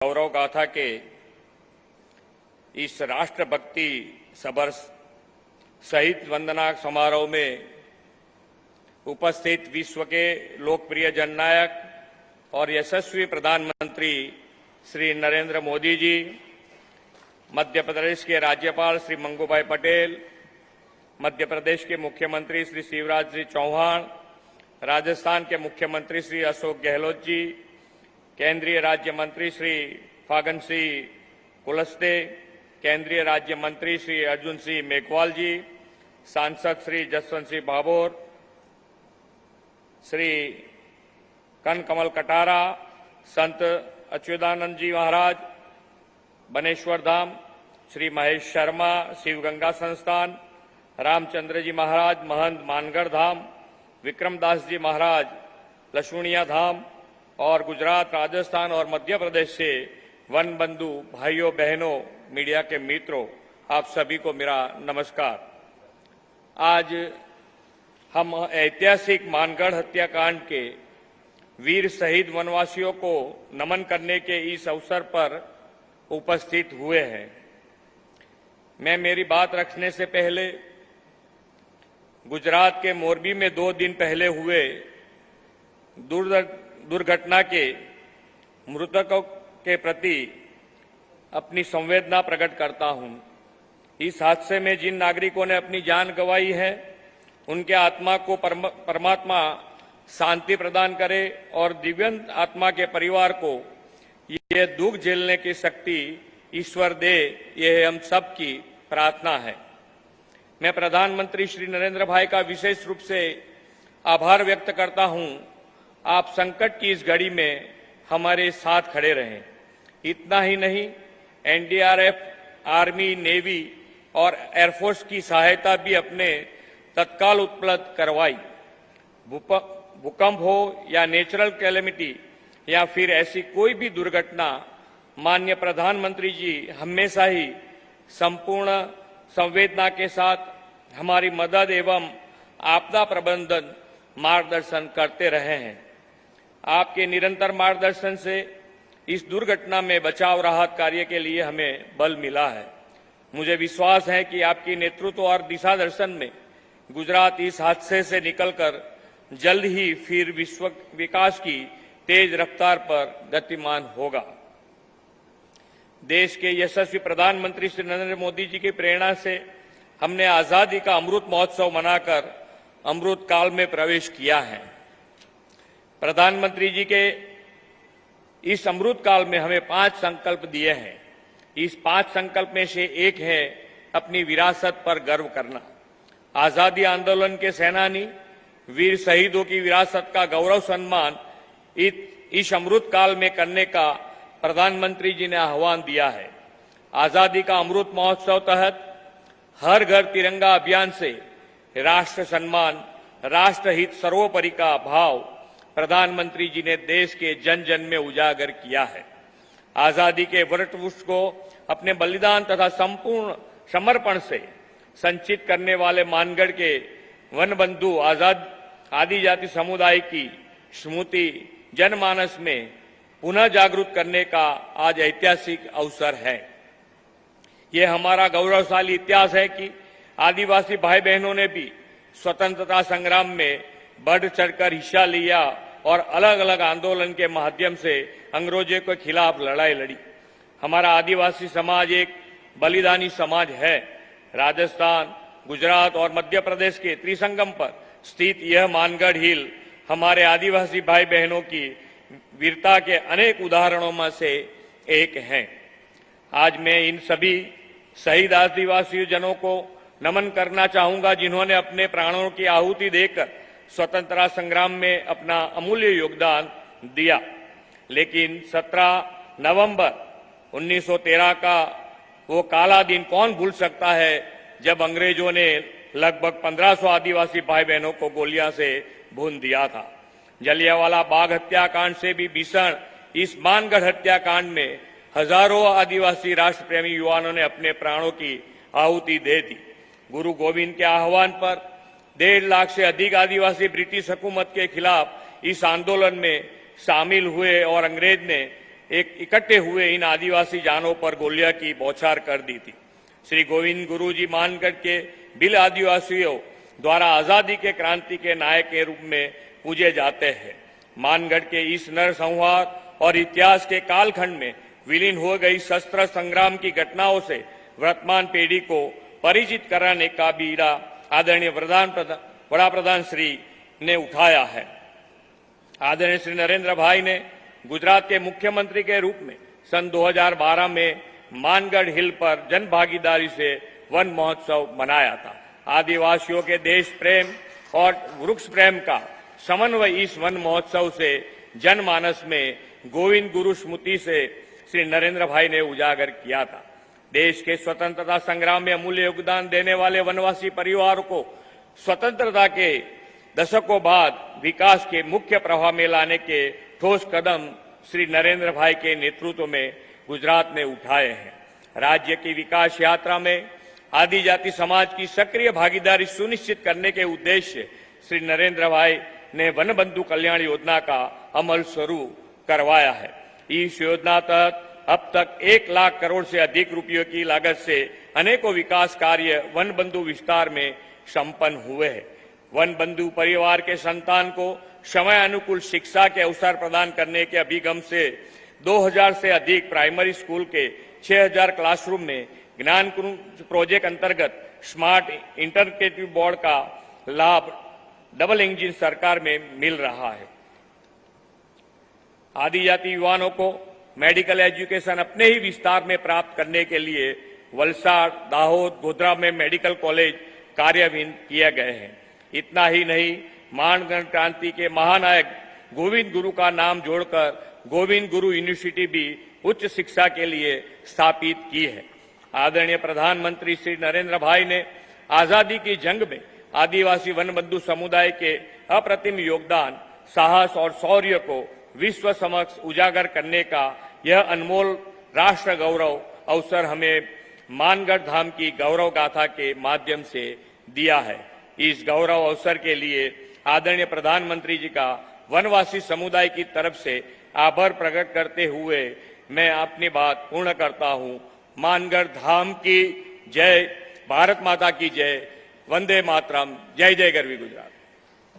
गौरव गाथा के इस राष्ट्रभक्ति सबर शहीद वंदना समारोह में उपस्थित विश्व के लोकप्रिय जननायक और यशस्वी प्रधानमंत्री श्री नरेंद्र मोदी जी, मध्य प्रदेश के राज्यपाल श्री मंगूभाई पटेल, मध्य प्रदेश के मुख्यमंत्री श्री शिवराज सिंह चौहान, राजस्थान के मुख्यमंत्री श्री अशोक गहलोत जी, केंद्रीय राज्य मंत्री श्री फागन सिंह कुलस्ते, केंद्रीय राज्य मंत्री श्री अर्जुन सिंह मेघवाल जी, सांसद श्री जसवंत सिंह भाभोर, श्री कनकमल कटारा, संत अच्युतानंद जी महाराज, बनेश्वर धाम, श्री महेश शर्मा, शिव गंगा संस्थान, रामचंद्र जी महाराज, महंत मानगढ़ धाम, विक्रमदास जी महाराज, लक्ष्मणिया धाम और गुजरात, राजस्थान और मध्य प्रदेश से वन बंधु भाइयों बहनों, मीडिया के मित्रों, आप सभी को मेरा नमस्कार। आज हम ऐतिहासिक मानगढ़ हत्याकांड के वीर शहीद वनवासियों को नमन करने के इस अवसर पर उपस्थित हुए हैं। मैं मेरी बात रखने से पहले गुजरात के मोरबी में 2 दिन पहले हुए दुर्घटना के मृतकों के प्रति अपनी संवेदना प्रकट करता हूं। इस हादसे में जिन नागरिकों ने अपनी जान गंवाई है, उनके आत्मा को परमात्मा शांति प्रदान करे और दिव्यांग आत्मा के परिवार को ये दुख झेलने की शक्ति ईश्वर दे, यह हम सब की प्रार्थना है। मैं प्रधानमंत्री श्री नरेंद्र भाई का विशेष रूप से आभार व्यक्त करता हूं। आप संकट की इस घड़ी में हमारे साथ खड़े रहें। इतना ही नहीं, एनडीआरएफ, आर्मी, नेवी और एयरफोर्स की सहायता भी अपने तत्काल उपलब्ध करवाई। भूकंप हो या नेचुरल कैलेमिटी या फिर ऐसी कोई भी दुर्घटना, माननीय प्रधानमंत्री जी हमेशा ही संपूर्ण संवेदना के साथ हमारी मदद एवं आपदा प्रबंधन मार्गदर्शन करते रहे हैं। आपके निरंतर मार्गदर्शन से इस दुर्घटना में बचाव राहत कार्य के लिए हमें बल मिला है। मुझे विश्वास है कि आपकी नेतृत्व और दिशा दर्शन में गुजरात इस हादसे से निकलकर जल्द ही फिर विश्व विकास की तेज रफ्तार पर गतिमान होगा। देश के यशस्वी प्रधानमंत्री श्री नरेंद्र मोदी जी की प्रेरणा से हमने आजादी का अमृत महोत्सव मनाकर अमृत काल में प्रवेश किया है। प्रधानमंत्री जी के इस अमृत काल में हमें 5 संकल्प दिए हैं। इस 5 संकल्प में से एक है अपनी विरासत पर गर्व करना। आजादी आंदोलन के सेनानी वीर शहीदों की विरासत का गौरव सम्मान इस अमृत काल में करने का प्रधानमंत्री जी ने आह्वान दिया है। आजादी का अमृत महोत्सव तहत हर घर तिरंगा अभियान से राष्ट्र सम्मान, राष्ट्रहित सर्वोपरि का भाव प्रधानमंत्री जी ने देश के जन जन में उजागर किया है। आजादी के वटवृक्ष को अपने बलिदान तथा संपूर्ण समर्पण से संचित करने वाले मानगढ़ के वनबंधु आजाद आदिजाति समुदाय की स्मृति जनमानस में पुनः जागृत करने का आज ऐतिहासिक अवसर है। ये हमारा गौरवशाली इतिहास है कि आदिवासी भाई बहनों ने भी स्वतंत्रता संग्राम में बढ़ चढ़कर हिस्सा लिया और अलग अलग आंदोलन के माध्यम से अंग्रेजों के खिलाफ लड़ाई लड़ी। हमारा आदिवासी समाज एक बलिदानी समाज है। राजस्थान, गुजरात और मध्य प्रदेश के त्रिसंगम पर स्थित यह मानगढ़ हिल हमारे आदिवासी भाई बहनों की वीरता के अनेक उदाहरणों में से एक है। आज मैं इन सभी शहीद आदिवासी जनों को नमन करना चाहूंगा, जिन्होंने अपने प्राणों की आहुति देकर स्वतंत्रता संग्राम में अपना अमूल्य योगदान दिया। लेकिन 17 नवंबर 1913 का वो काला दिन कौन भूल सकता है, जब अंग्रेजों ने लगभग 1500 आदिवासी भाई बहनों को गोलियां से भून दिया था। जलियांवाला बाग हत्याकांड से भी भीषण इस मानगढ़ हत्याकांड में हजारों आदिवासी राष्ट्र प्रेमी युवाओं ने अपने प्राणों की आहुति दे दी। गुरु गोविंद के आह्वान पर 1.5 लाख से अधिक आदिवासी ब्रिटिश हुकूमत के खिलाफ इस आंदोलन में शामिल हुए और अंग्रेज ने एक इकट्ठे हुए इन आदिवासी जानों पर गोलियां की बौछार कर दी थी। श्री गोविंद गुरु जी मानगढ़ के बिल आदिवासियों द्वारा आजादी के क्रांति के नायक के रूप में पूजे जाते हैं। मानगढ़ के इस नरसंहार और इतिहास के कालखंड में विलीन हो गई शस्त्र संग्राम की घटनाओं से वर्तमान पीढ़ी को परिचित कराने का बीड़ा आदरणीय वड़ा प्रधान श्री ने उठाया है। आदरणीय श्री नरेंद्र भाई ने गुजरात के मुख्यमंत्री के रूप में सन 2012 में मानगढ़ हिल पर जन भागीदारी से वन महोत्सव मनाया था। आदिवासियों के देश प्रेम और वृक्ष प्रेम का समन्वय इस वन महोत्सव से जनमानस में गोविंद गुरु स्मृति से श्री नरेंद्र भाई ने उजागर किया था। देश के स्वतंत्रता संग्राम में अमूल्य योगदान देने वाले वनवासी परिवारों को स्वतंत्रता के दशकों बाद विकास के मुख्य प्रवाह में लाने के ठोस कदम श्री नरेंद्र भाई के नेतृत्व में गुजरात ने उठाए हैं। राज्य की विकास यात्रा में आदिजाति समाज की सक्रिय भागीदारी सुनिश्चित करने के उद्देश्य श्री नरेंद्र भाई ने वन बंधु कल्याण योजना का अमल शुरू करवाया है। इस योजना तहत अब तक 1 लाख करोड़ से अधिक रुपयों की लागत से अनेकों विकास कार्य वन बंधु विस्तार में संपन्न हुए हैं। वन बंधु परिवार के संतान को समय अनुकूल शिक्षा के अवसर प्रदान करने के अभिगम से 2000 से अधिक प्राइमरी स्कूल के 6000 क्लासरूम में ज्ञान कुंज प्रोजेक्ट अंतर्गत स्मार्ट इंटरएक्टिव बोर्ड का लाभ डबल इंजन सरकार में मिल रहा है। आदिजाति युवाओं को मेडिकल एजुकेशन अपने ही विस्तार में प्राप्त करने के लिए वलसाड़, दाहोद, गोधरा में मेडिकल कॉलेज कार्यान्वित किए गए हैं। इतना ही नहीं, मानगढ़ क्रांति के महानायक गोविंद गुरु का नाम जोड़कर गोविंद गुरु यूनिवर्सिटी भी उच्च शिक्षा के लिए स्थापित की है। आदरणीय प्रधानमंत्री श्री नरेंद्र भाई ने आजादी की जंग में आदिवासी वनबंधु समुदाय के अप्रतिम योगदान, साहस और शौर्य को विश्व समक्ष उजागर करने का यह अनमोल राष्ट्र गौरव अवसर हमें मानगढ़ धाम की गौरव गाथा के माध्यम से दिया है। इस गौरव अवसर के लिए आदरणीय प्रधानमंत्री जी का वनवासी समुदाय की तरफ से आभार प्रकट करते हुए मैं अपनी बात पूर्ण करता हूं। मानगढ़ धाम की जय, भारत माता की जय, वंदे मातरम, जय जय गरवी गुजरात।